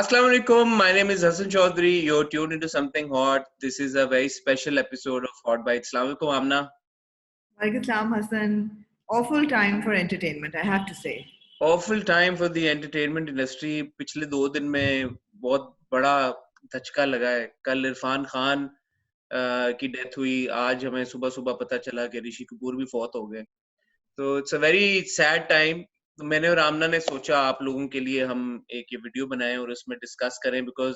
Assalamu alaikum. My name is Hassan Chaudhary. You're tuned into something hot. This is a very special episode of Hot Bites. Assalamu alaikum, Amna. Walaikum Salam, Hassan. Awful time for entertainment, I have to say. Awful time for the entertainment industry. पिछले 2 दिन में बहुत बड़ा धचका लगा है. कल इरफान खान की death हुई. आज हमें सुबह सुबह पता चला कि ऋषि कपूर भी फौत हो गए. तो it's a very sad time. तो मैंने और आमना ने सोचा आप लोगों के लिए हम एक ये वीडियो बनाएं और उसमें डिस्कस करें because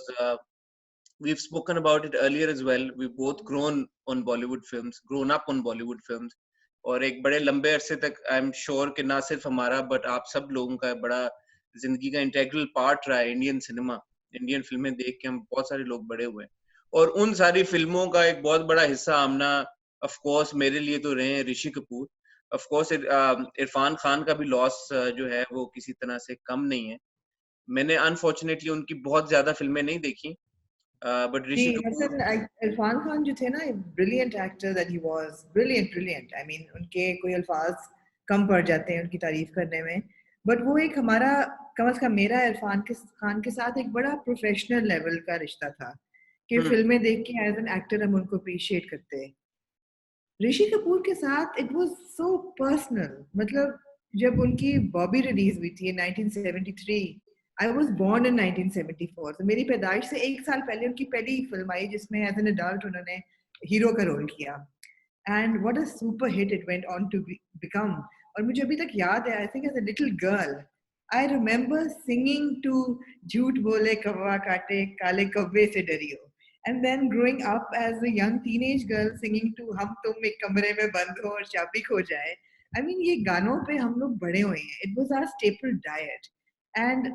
we've spoken about it earlier as well. We've both grown on Bollywood films, grown up on Bollywood films. और एक बड़े लंबे अरसे तक आई एम श्योर कि ना सिर्फ हमारा बट आप सब लोगों का बड़ा जिंदगी का इंटेग्रल पार्ट रहा है इंडियन सिनेमा. इंडियन फिल्में देख के हम बहुत सारे लोग बड़े हुए और उन सारी फिल्मों का एक बहुत बड़ा हिस्सा आमना ऑफ कोर्स मेरे लिए तो रहे हैं ऋषि कपूर. ऑफ कोर्स इरफान खान का भी लॉस जो है वो किसी तरह से कम नहीं है. मैंने अनफॉर्चुनेटली उनकी बहुत ज्यादा फिल्में नहीं देखी बट ऋषि जी, कपूर हसन इरफान खान जो थे ना, brilliant actor that he was, brilliant. I mean उनके कोई अल्फाज कम पड़ जाते हैं उनकी तारीफ करने में. बट वो एक हमारा, कम से कम मेरा इरफान खान के साथ एक बड़ा प्रोफेशनल लेवल का रिश्ता था कि फिल्में देख के एज एन एक्टर हम उनको अप्रिशिएट करते हैं. ऋषि कपूर के साथ इट वाज सो पर्सनल. मतलब जब उनकी बॉबी रिलीज हुई थी 1973, आई वाज बोर्न इन 1974, तो मेरी पैदाइश से 1 साल पहले उनकी पहली फिल्म आई जिसमें एज एन अडल्ट उन्होंने हीरो का रोल किया. And what a super hit it went on to become. और मुझे अभी तक याद है, I think as a little girl I remember singing to Jhooth Bole कौवा काटे काले कौवे से डरियो. And then growing up as a young teenage girl singing to हम तुम एक कमरे में बंद हो और चाबी खो जाए. I mean ये गानों पे हम लोग बड़े हुए हैं. It was our staple diet. And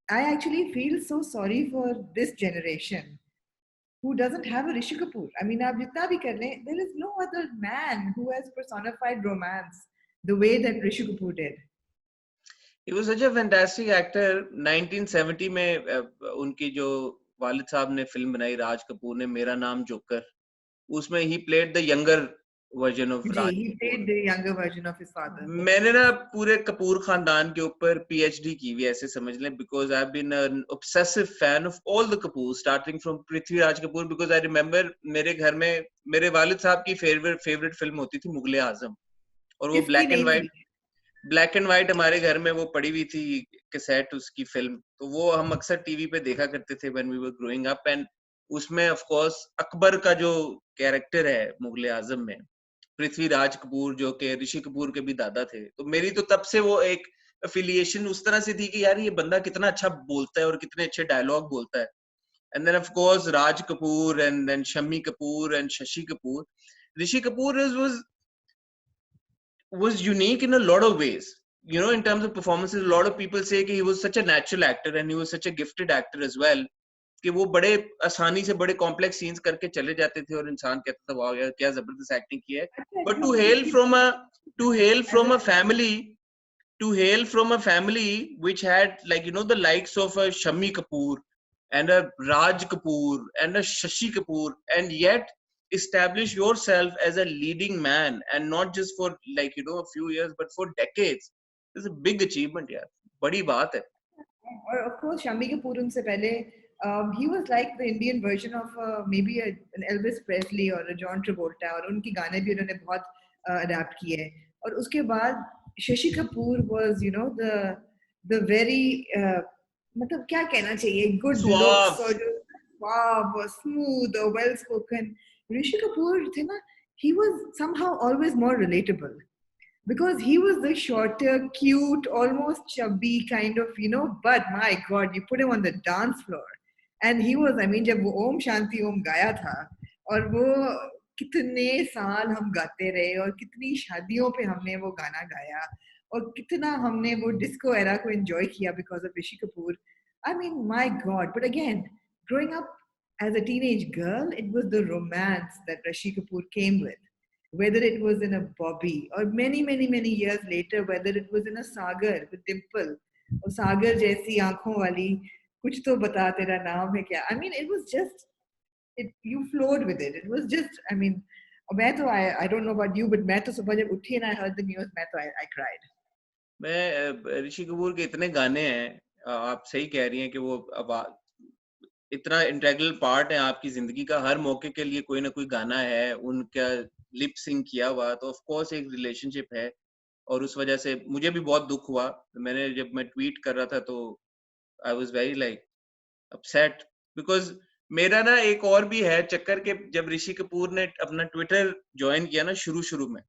I actually feel so sorry for this generation who doesn't have a Rishi Kapoor. I mean आप जितना भी कर लें, there is no other man who has personified romance the way that Rishi Kapoor did. He was such a fantastic actor. 1970 में उनकी जो वालिद साहब ने फिल्म बनाई राज कपूर ने, मेरा नाम जोकर, उसमें he played the younger version of Raj. He played the younger version of his father. मैंने ना पूरे कपूर खानदान के ऊपर पीएचडी की हुई ऐसे समझ लें because I have been an obsessive fan of all the Kapoor starting from Prithviraj Kapoor because I remember मेरे घर में मेरे वालिद साहब की फेवरेट फिल्म होती थी मुगले आजम और वो ब्लैक एंड व्हाइट हमारे घर में वो पड़ी हुई थी कैसेट उसकी फिल्म. तो वो हम अक्सर टीवी पे देखा करते थे when we were growing up. And उसमें ऑफ कोर्स अकबर का जो कैरेक्टर है मुगले आजम में, पृथ्वीराज कपूर जो कि ऋषि कपूर के भी दादा थे, तो मेरी तो तब से वो एक एफिलिएशन उस तरह से थी कि यार ये बंदा कितना अच्छा बोलता है और कितने अच्छे डायलॉग बोलता है. And then of course Raj Kapoor and then Shammi Kapoor and Shashi Kapoor. Rishi Kapoor was unique in a lot of ways. You know, in terms of performances, a lot of people say कि he was such a natural actor and he was such a gifted actor as well. कि वो बड़े आसानी से बड़े complex scenes करके चले जाते थे और इंसान कहता था वाह यार क्या जबरदस्त एक्टिंग की है. But to hail from a family which had, like, you know, the likes of a Shammi Kapoor and a Raj Kapoor and a Shashi Kapoor, and yet establish yourself as a leading man and not just for, like, you know, a few years but for decades, is a big achievement. यार बड़ी बात है. और of course Shammi Kapoor उनसे पहले he was like the Indian version of maybe an Elvis Presley or a John Travolta, और उनकी गाने भी उन्होंने बहुत अडैप्ट किए. और उसके बाद Shashi Kapoor was, you know, the very मतलब क्या कहना चाहिए, good looks और जो suave और smooth और well spoken. ऋषि कपूर थे ना, he was somehow always more relatable. Because he was the shorter, cute, almost chubby kind of, you know, but my God, you put him on the dance floor. And he was, I mean, जब वो ओम शांति ओम गाया था और वो कितने साल हम गाते रहे और कितनी शादियों पे हमने वो गाना गाया और कितना हमने वो डिस्को एरा को एंजॉय किया because of Rishi Kapoor. I mean, my God. But again, growing up as a teenage girl, it was the romance that Rishi Kapoor came with. Whether it was in a Bobby or many years later, whether it was in a Sagar with Dimple or Sagar जैसी आँखों वाली कुछ तो बता तेरा नाम है क्या. I mean, it was just, you flowed with it. It was just, I mean, मैं तो I don't know about you, but मैं तो सुबह जब उठी and I heard the news, मैं तो I cried. मैं ऋषि कपूर के इतने गाने हैं, आप सही कह रही हैं कि वो इतना इंटेग्रल पार्ट है आपकी जिंदगी का, हर मौके के लिए कोई ना कोई गाना है उनका लिप सिंक किया हुआ, तो ऑफ कोर्स एक रिलेशनशिप है। और उस वजह से मुझे भी बहुत दुख हुआ। मैंने जब मैं ट्वीट कर रहा था तो I was very like upset, because मेरा ना एक और भी है चक्कर के, जब ऋषि कपूर ने अपना ट्विटर ज्वाइन किया ना शुरू शुरू में,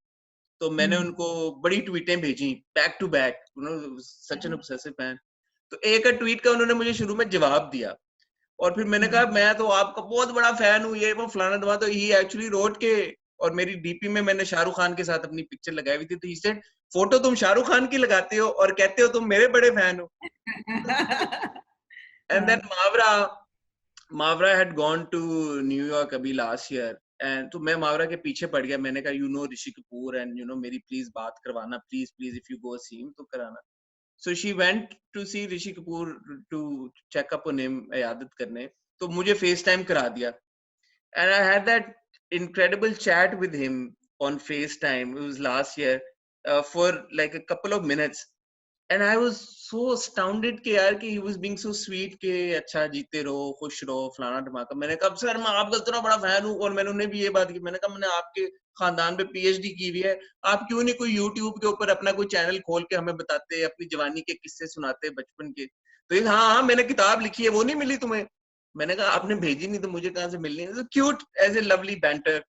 तो मैंने हम्म। उनको बड़ी ट्वीटें भेजी back to back, you know, such an obsessive fan. तो एक ट्वीट का उन्होंने मुझे शुरू में जवाब दिया, और फिर मैंने कहा मैं तो आपका बहुत बड़ा फैन हूँ, ये वो फलाना दवा, तो ही एक्चुअली रोट के, और मेरी डीपी में मैंने शाहरुख खान के साथ अपनी पिक्चर लगाई हुई थी, तो ही सेड फोटो तुम शाहरुख खान की लगाते हो और कहते हो तुम मेरे बड़े फैन हो। And then Mawra had gone to New York अभी लास्ट ईयर, एंड तो मैं मावरा के पीछे पड़ गया। मैंने कहा you know Rishi Kapoor, and you know मेरी प्लीज बात करवाना, please please, if you go see him तो कराना। So she went to see Rishi Kapoor to check up on him, इयादत करने, तो मुझे FaceTime करा दिया, and I had that incredible chat with him on FaceTime. It was last year, for like a couple of minutes, and I was so astounded कि यार कि he was being so sweet कि अच्छा जीते रहो, खुश रहो, फलाना धमाका। मैंने कहा सर मैं आपका इतना बड़ा फैन हूँ, और मैंने उन्हें भी ये बात की, मैंने कहा मैंने आपके खानदान पे PhD की हुई है, आप क्यों नहीं कोई YouTube के ऊपर अपना कोई चैनल खोल के हमें बताते, अपनी जवानी के किस्से सुनाते बचपन के। तो ये हाँ हाँ मैंने किताब लिखी है, वो नहीं मिली तुम्हें? मैंने कहा आपने भेजी नहीं तो मुझे कहाँ से मिलनी है? तो cute as a lovely banter.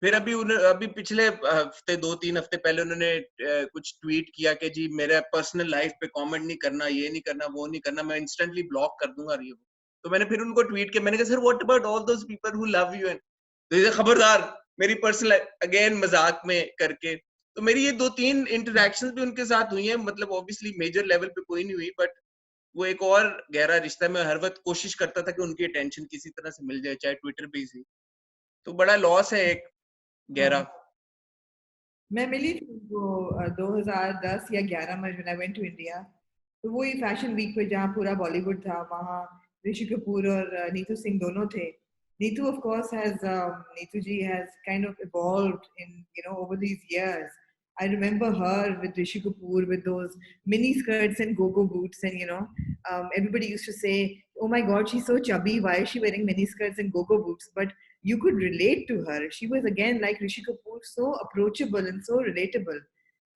फिर अभी पिछले हफ्ते, 2-3 हफ्ते पहले उन्होंने कुछ ट्वीट किया कि जी मेरे पर्सनल लाइफ पे कमेंट नहीं करना, ये नहीं करना, वो नहीं करना, मैं इंस्टेंटली ब्लॉक कर दूंगा ये वो। तो मैंने फिर उनको ट्वीट किया, मैंने कहा sir what about all those people who love you, and तो ये खबरदार मेरी पर्सनल, अगेन मजाक में करके। तो मेरी ये 2-3 इंटरेक्शंस भी उनके साथ हुई हैं, मतलब ऑब्वियसली मेजर लेवल पे कोई नहीं हुई, बट वो एक और गहरा रिश्ता। मैं हर वक्त कोशिश करता था कि उनकी अटेंशन किसी तरह से मिल जाए, चाहे ट्विटर पे ही सही। तो बड़ा लॉस है एक गहरा। मैं मिली थी उनको 2010 या 11 में when I went to India. तो वो ही फैशन वीक पे जहाँ पूरा बॉलीवुड था, वहाँ ऋषि कपूर और नीतू सिंह दोनों थे। Neetu of course has Neetu ji has kind of evolved in over these years. I remember her with Rishi Kapoor with those mini skirts and go-go boots, and everybody used to say, "Oh my God, she's so chubby. Why is she wearing mini skirts and go-go boots?" But you could relate to her. She was again like Rishi Kapoor, so approachable and so relatable.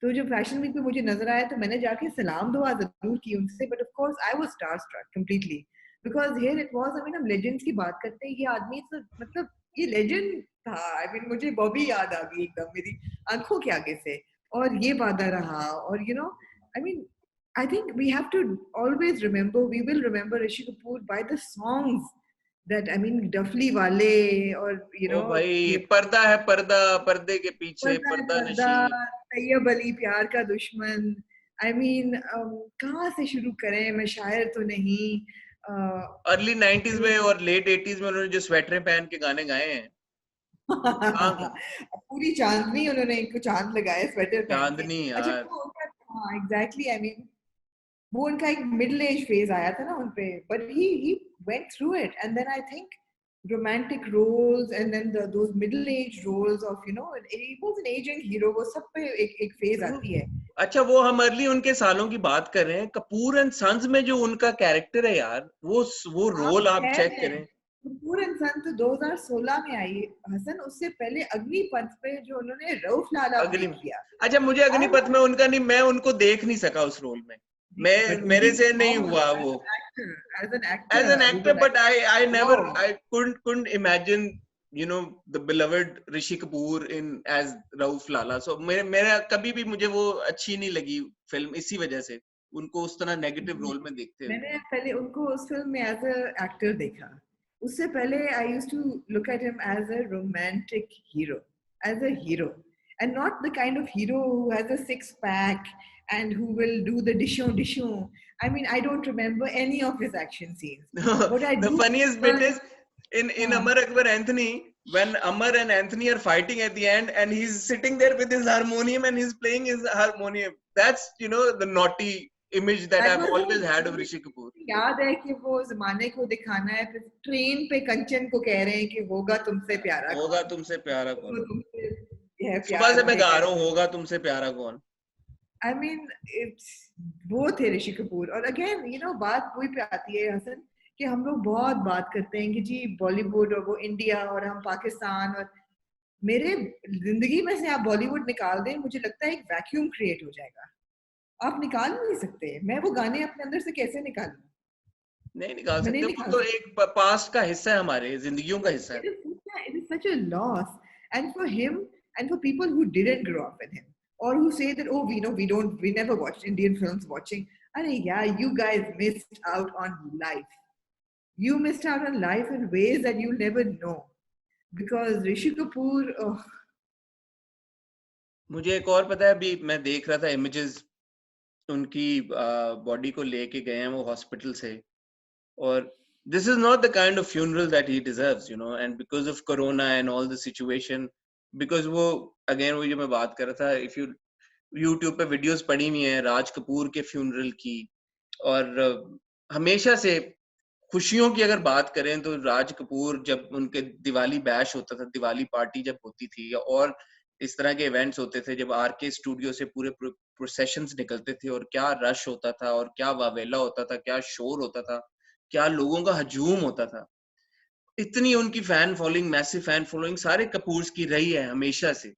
तो जब fashion week पे मुझे नजर आया तो मैंने जाके सलाम दुआ जरूर की उनसे, but of course I was starstruck completely because here it was, I mean हम लेजेंड्स की बात करते हैं, ये आदमी तो मतलब ये लेजेंड था। आई मीन मुझे बॉबी याद आ गई एकदम मेरी आंखों के आगे से, और ये वादा रहा। और I mean I think we have to always remember, we will remember Rishi Kapoor by the songs that I mean Dafli Wale, और ओ भाई पर्दा है पर्दा, पर्दे के पीछे पर्दा है पर्दा पर्दा, नशी। तैयब अली प्यार का दुश्मन। आई मीन कहाँ से शुरू करें, मैं शायर तो नहीं। अर्ली 90s में और लेट 80s में उन्होंने जो स्वेटरें पहन के गाने गाए हैं, कहाँ पूरी चांदनी उन्होंने इनको चांद लगाया स्वेटर पहन के। चांदनी अच्छा यार। वो उनका, हाँ एग्जैक्टली, आई मीन वो उनका एक मिडिल एज फेज आया था ना उनपे, but he went through it, and then I think romantic roles, and then those middle age roles of he was an aging hero, वो सब पे एक फेज आती है। अच्छा वो हम अर्ली उनके सालों की बात कर रहे हैं, कपूर एंड सन्स में जो उनका कैरेक्टर है यार, वो आप रोल आप कह चेक रहे हैं करें। कपूर एंड सन तो 2016 में आई हसन, उससे पहले अग्निपथ पे जो उन्होंने रऊफ लाला प्ले अग्नि, किया। अच्छा मुझे आई अग्निपथ में उनका नहीं, मैं उनको देख नहीं सका उस रोल में, मैं बट मेरे उनकी से नहीं हुआ परफॉर्मेंस वो as an as an actor we actor, were but like I never, wow. I couldn't imagine, you know, the beloved Rishi Kapoor in as Rauf Lala. So मेरा कभी भी मुझे वो अच्छी नहीं लगी फिल्म, इसी वजह से उनको उस तरह नेगेटिव रोल में देखते हुए। मैंने पहले उनको उस फिल्म में एज अ एक्टर देखा, उससे पहले I used to look at him as a romantic hero, as a hero, and not the kind of hero who has a six pack and who will do the dishon dishon. I mean, I don't remember any of his action scenes. What I The do funniest bit remember is in uh, Amar Akbar Anthony, when Amar and Anthony are fighting at the end and he's sitting there with his harmonium and he's playing his harmonium. That's, you know, the naughty image that that I've was always had of मुझे Rishi Kapoor. याद है कि वो जमाने को दिखाना है, फिर ट्रेन पे कंचन को कह रहे हैं कि होगा तुमसे प्यारा होगा कौन, तुमसे प्यारा कौन, वो तुमसे यह सुबह से प्यार मैं गा देकर। रहा हूँ, होगा तुमसे प्यारा कौन। आई मीन इट्स वो थे ऋषि कपूर। और अगेन बात वही पे आती है हसन कि हम लोग बहुत बात करते हैं कि जी बॉलीवुड और वो इंडिया और हम पाकिस्तान, और मेरे जिंदगी में से आप बॉलीवुड निकाल दें, मुझे लगता है एक वैक्यूम क्रिएट हो जाएगा, आप निकाल नहीं सकते। मैं वो गाने अपने अंदर से कैसे निकालूं? नहीं निकाल मैं नहीं सकते, वो निकाल तो सकती। एक पास्ट का हिस्सा है, हमारे जिंदगियों का हिस्सा है। It is such a loss, and for him, and for people who didn't grow up with him, or who say that, oh, we never watched Indian films. Watching, and yeah, you guys missed out on life. You missed out on life in ways that you'll never know, because Rishi Kapoor. Oh, मुझे एक और पता है, अभी मैं देख रहा था इमेजेस, उनकी बॉडी को लेके गए हैं वो हॉस्पिटल से, और this is not the kind of funeral that he deserves, you know, and because of corona and all the situation, because वो again वो जो मैं बात कर रहा था, if you YouTube पे वीडियोस पड़ी हुई हैं राज कपूर के फ्यूनरल की, और हमेशा से खुशियों की अगर बात करें तो राज कपूर जब उनके दिवाली बैश होता था, दिवाली पार्टी जब होती थी, और इस तरह के इवेंट्स होते थे जब आरके स्टूडियो से पूरे प्रोसेशंस निकलते थे, और क्या रश होता था और क्या वावेला होता था, क्या शोर होता था, क्या लोगों का हजूम होता था। इतनी उनकी fan following, massive fan following सारे कपूर्स की रही है हमेशा से।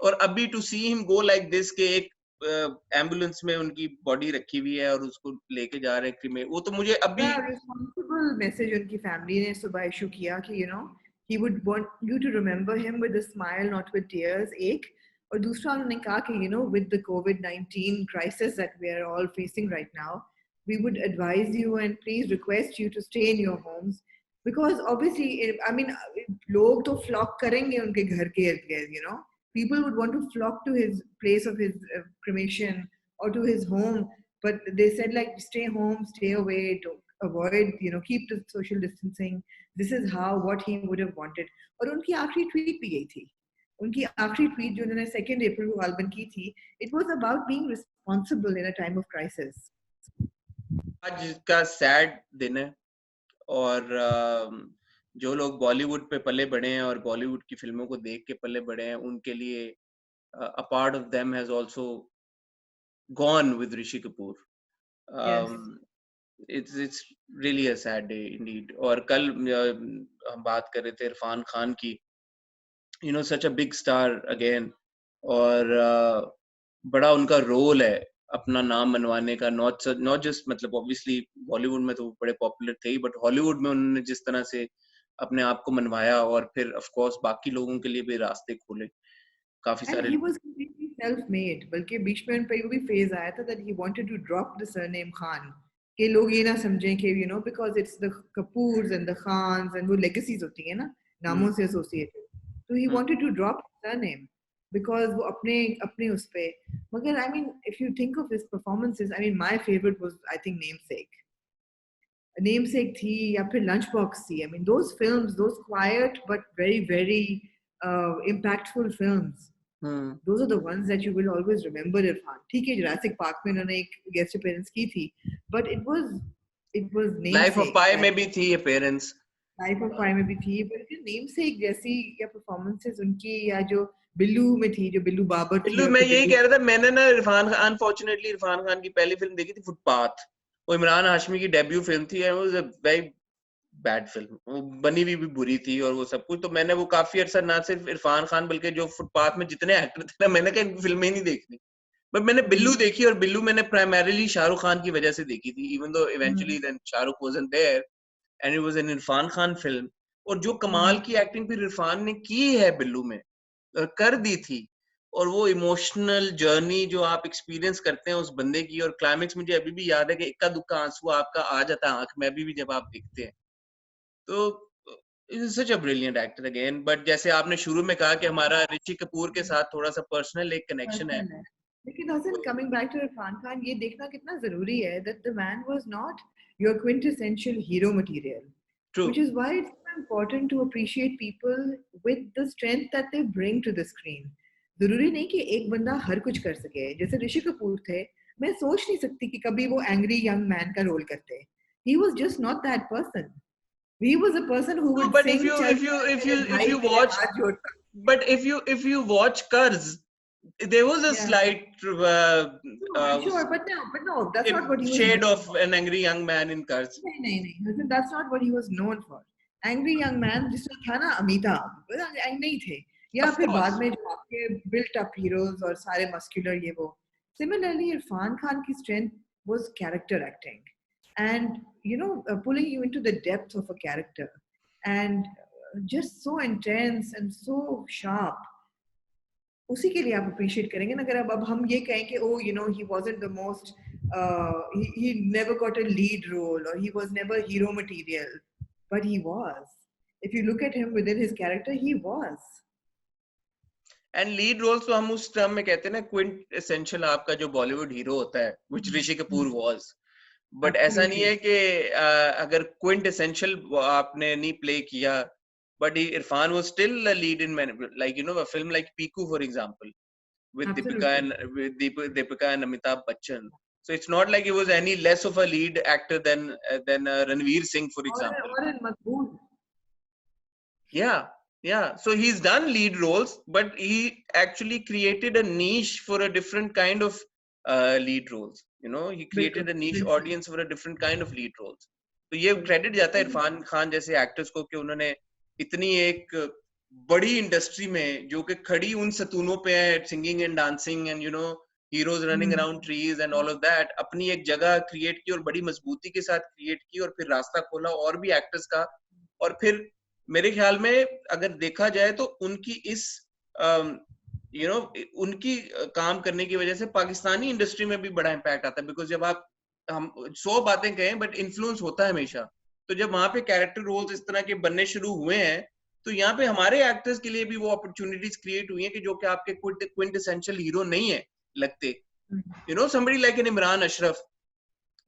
और अभी to see him go like this, के एक एम्बुलेंस में उनकी बॉडी रखी हुई है और उसको लेके जा रहे हैं क्रीमे, वो तो मुझे अभी yeah, responsible message उनकी family ने सुबह issue किया कि he would want you to remember him with a smile, not with tears. एक, और दूसरा उन्होंने कहा कि with the COVID-19 crisis that we are all facing right now, we would advise you and please request you to stay in your homes, because obviously I mean लोग तो flock करेंगे उनके घर के इर्द-गिर्द, people would want to flock to his place of his cremation or to his home, but they said like stay home, stay away, don't avoid, keep the social distancing. This is what he would have wanted. और उनकी आखिरी tweet भी यही थी, उनकी आखिरी tweet जो उन्होंने 2 अप्रैल को गालबन की थी, it was about being responsible in a time of crisis. आज का सैड दिन है, और जो लोग बॉलीवुड पे पले बड़े हैं और बॉलीवुड की फिल्मों को देख के पले बड़े हैं, उनके लिए a part of them has also gone with Rishi Kapoor. Yes. It's really a sad day indeed. और कल हम बात कर रहे थे इरफान खान की, such a big star again, और बड़ा उनका रोल है अपना नाम मनवाने का, नॉट जस्ट मतलब ऑब्वियसली बॉलीवुड में तो वो बड़े पॉपुलर थे ही, बट हॉलीवुड में उन्होंने जिस तरह से अपने आप को मनवाया, और फिर ऑफ कोर्स बाकी लोगों के लिए भी रास्ते खोले काफी And सारे। he was completely self-made. बल्कि बीच में उन पे वो भी phase आया था that he wanted to drop the surname Khan, कि लोग ये ना समझें कि because it's the Kapoors and the Khans and वो legacies होती है ना नामों से associated, so he wanted to drop his surname because वो अपने उस पे, मगर I mean if you think of his performances, I mean my favorite was I think Namesake थी या फिर Lunchbox थी. I mean those films, those quiet but very very impactful films, those are the ones that you will always remember Irfan. ठीक है, Jurassic Park में उन्होंने एक guest appearance की थी, but it was Life of Namesake. Pi में भी थी appearance, Life of Pi में भी थी, but Namesake जैसी या performances उनकी, या जो बिल्लू में थी, जो बिल्लू बाबर थी, बिल्लू, मैं यही कह रहा था, मैंने ना अनफॉर्चुनेटली इरफान खान की पहली फिल्म देखी थी फुटपाथ, वो इमरान हाशमी की डेब्यू फिल्म थी, and was a very bad film, वो बनी हुई भी बुरी थी और वो सब कुछ, तो मैंने वो काफी अरसा ना सिर्फ इरफान खान बल्कि जो फुटपाथ में जितने एक्टर थे ना, मैंने कहा इनकी फिल्में ही नहीं देखनी, बट मैंने बिल्लू देखी, और बिल्लू मैंने प्राइमरीली शाहरुख खान की वजह से देखी थी, even though eventually then Shahrukh wasn't there and it was an Irfan Khan film, और जो कमाल की एक्टिंग फिर इरफान ने की है बिल्लू में, कर दी थी, और वो इमोशनल जर्नी जो आप एक्सपीरियंस करते हैं उस बंदे की, और क्लाइमेक्स मुझे अभी भी याद है कि इक्का दुक्का आंसू आपका आ जाता है आंख में अभी भी जब आप देखते हैं, तो is such a brilliant actor again, but जैसे आपने शुरू में कहा कि हमारा ऋषि कपूर के साथ थोड़ा सा पर्सनल एक कनेक्शन है, लेकिन Hasan, coming back to Irfan Khan, ये देखना कितना जरूरी है that the man was not your quintessential hero material. True, Which is why it's so important to appreciate people with the strength that they bring to the screen. जरूरी नहीं कि एक बंदा हर कुछ कर सके, जैसे ऋषि कपूर थे, मैं सोच नहीं सकती कि कभी वो एंग्री यंग मैन का रोल करते. He was just not that person. He was a person who would but sing, चल if मेरे भाई you तेरे watch, हाथ जोड़ता. but if you watch कर्ज, there was a Yeah. slight No, I'm sure, but no, that's not what he was shade known of for. an angry young man in Curse. नहीं, listen, that's not what he was known for. Angry young man जिसमें था ना अमिताभ, नहीं थे. या Of फिर बाद course. में जो आपके built up heroes और सारे muscular ये वो. Similarly, Irfan Khan की strength was character acting, and pulling you into the depth of a character, and just so intense and so sharp. उसी के लिए आप अप्रिशिएट करेंगे ना. अगर अब हम ये कहें कि oh he wasn't the most he never got a lead role or he was never hero material, but he was. If you look at him within his character, he was. And lead roles तो हम उस term में कहते हैं ना, Quint essential आपका जो Bollywood hero होता है, which Rishi Kapoor was. But ऐसा नहीं है कि अगर क्विंट एसेंशियल आपने नहीं प्ले किया, but Irfan was still a lead in like a film like Piku for example with Deepika and Amitabh Bachchan. So it's not like he was any less of a lead actor than Ranveer Singh, for example. Or in Maqbool. Yeah. So he's done lead roles, but he actually created a niche for a different kind of lead roles. He created a niche audience for a different kind of lead roles. तो ये credit जाता है इरफान खान जैसे actors को कि उन्होंने इतनी एक बड़ी इंडस्ट्री में जो कि खड़ी उन सतूनों पे है, singing and dancing and heroes running around trees and all of that, अपनी एक जगह क्रिएट की और बड़ी मजबूती के साथ क्रिएट की और फिर रास्ता खोला और भी एक्टर्स का. और फिर मेरे ख्याल में अगर देखा जाए तो उनकी इस उनकी काम करने की वजह से पाकिस्तानी इंडस्ट्री में भी बड़ा इम्पैक्ट आता है. बिकॉज जब हम 100 बातें कहें बट इन्फ्लुएंस होता है हमेशा. तो जब वहां पे कैरेक्टर रोल्स इस तरह के बनने शुरू हुए हैं, तो यहाँ पे हमारे एक्टर्स के लिए भी वो अपॉर्चुनिटीज क्रिएट हुई हैं कि जो कि आपके क्विंट एसेंशियल हीरो नहीं है लगते. Somebody like an Imran Ashraf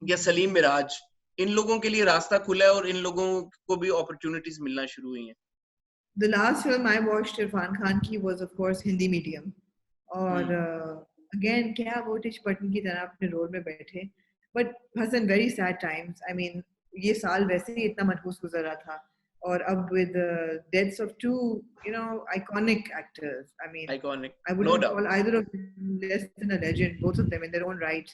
या सलीम मिराज, इन लोगों के लिए रास्ता खुला है और इन लोगों को भी अपॉर्चुनिटीज मिलना शुरू हुई हैं. The last film I watched Irfan Khan की was of course Hindi medium. और again क्या वो टिश बटन की तरह अपने रोल में बैठे, but Hassan very sad times. I mean ये साल वैसे ही इतना मनहूस गुजरा था, और अब with the deaths of two iconic actors. I mean iconic, I wouldn't no call either of them less than a legend, both of them in their own right.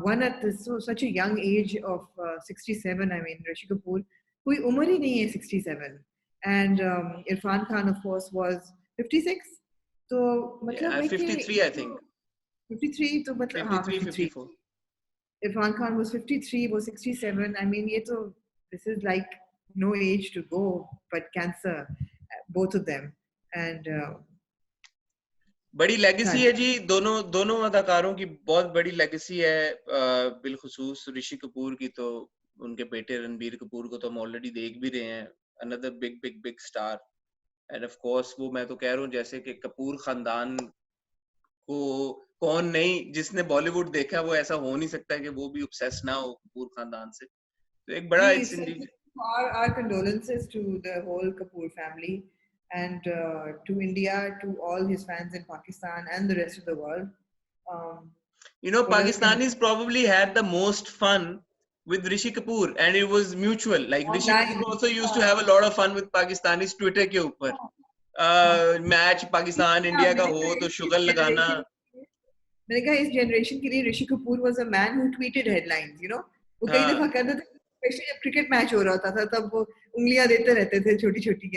One at such a young age of 67. I mean Rishi Kapoor कोई उम्र ही नहीं है 67, and Irfan Khan of course was 56. तो मतलब yeah, 53 I think 53 तो मतलब हाँ 53 54. Irfan Khan was 53, was 67. I mean ये तो this is like no age to go, but cancer, both of them. And बड़ी लेगेसी है जी, दोनों अदाकारों की बहुत बड़ी लेगेसी है. बिलखुसूस ऋषि कपूर की तो उनके बेटे रणबीर कपूर को तो हम ऑलरेडी देख भी रहे हैं, another big big big star. End of course वो मैं तो कह रहा हूँ जैसे कि कपूर खानदान को कौन नहीं, जिसने बॉलीवुड देखा वो ऐसा हो नहीं सकता कि वो भी obsessed ना हो कपूर खानदान से. तो एक बड़ा our condolences to the whole Kapoor family, and to India, to all his fans in Pakistan and the rest of the world. Pakistanis probably had the most fun with Rishi Kapoor, and it was mutual. Like Rishi Kapoor also used to have a lot of fun with Pakistanis Twitter के ऊपर. Match Pakistan India का हो तो sugar लगाना. मैंने कहा इस generation के लिए ऋषि Kapoor was a man who tweeted headlines, वो कई दफा करते थे, स्पेशली जब क्रिकेट मैच हो रहा था तब वो उंगलियां देते रहते थे छोटी छोटी.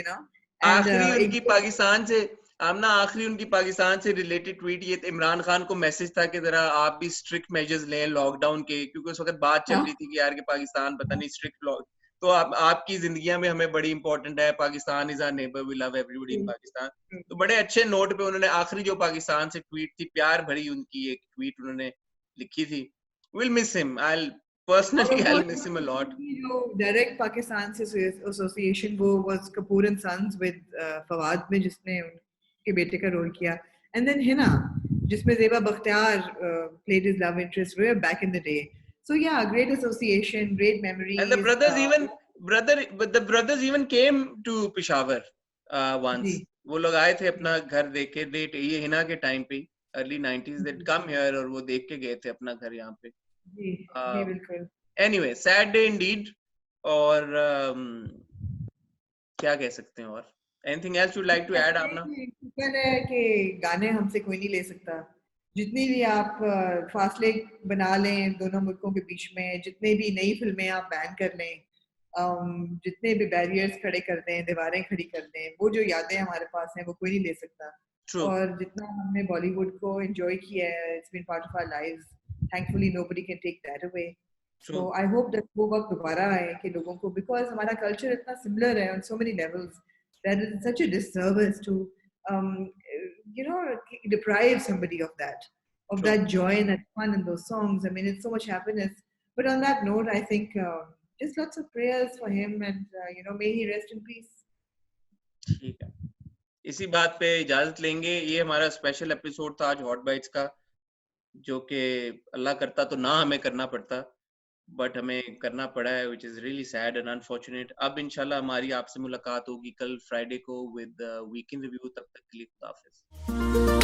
आखिरी उनकी पाकिस्तान से आखिरी उनकी पाकिस्तान से रिलेटेड ट्वीट ये इमरान खान को मैसेज था कि जरा आप भी स्ट्रिक्ट मेजर्स लें लॉकडाउन के, क्योंकि उस वक्त बात चल रही थी कि यार कि पाकिस्तान पता नहीं स्ट्रिक्ट लॉक, तो आपकी जिंदगियां में हमें बड़ी इंपॉर्टेंट है, Pakistan is our neighbour, we love everybody in Pakistan. तो बड़े अच्छे नोट पे उन्होंने आखिरी जो पाकिस्तान से ट्वीट थी, प्यार भरी उनकी एक ट्वीट उन्होंने लिखी थी. Will miss him, personally I'll miss him a lot. Direct Pakistan से एसोसिएशन वो was Kapoor and Sons with Fawad में जिसने उनके बेटे का रोल किया, and then Hina जिसमें Zeba Bakhtiyar played his love interest way back in the day. So yeah, great association, great memories. And the brothers even came to Peshawar once. वो लोग आए थे अपना घर देख के, डेट ये हिना के टाइम पे early 90s they come here और वो देख के गए थे अपना घर यहाँ पे. जी बिल्कुल. Anyway, sad day indeed. और क्या कह सकते हैं और anything else you'd like to add, आपना? कि गाने हमसे कोई नहीं ले सकता. जितनी भी आप फासले बना लें दोनों मुल्कों के बीच में, जितने भी नई फिल्में आप बैन कर लें, जितने भी बैरियर्स खड़े कर दें, दीवारें खड़ी कर दें, वो जो यादें हमारे पास हैं वो कोई नहीं ले सकता। ट्रू और जितना हमने बॉलीवुड को एंजॉय किया है, it's been part of our lives, thankfully nobody can take that away. True so I hope that वो वक्त दोबारा आए कि लोगों को, बिकॉज हमारा कल्चर इतना सिमिलर है on so many levels, that is such a disservice to um, deprive somebody of that, of true that joy and that fun in those songs. I mean, it's so much happiness. But on that note, I think just lots of prayers for him, and may he rest in peace. ठीक है, इसी बात पे इजाजत लेंगे। ये हमारा special episode था आज हॉट बाइट्स का, जो कि अल्लाह करता तो ना हमें करना पड़ता, बट हमें करना पड़ा है, which is really sad and unfortunate. अब इंशाल्लाह हमारी आपसे मुलाकात होगी कल फ्राइडे को विद वीकेंड रिव्यू। तब तक के लिए खुदा हाफिज।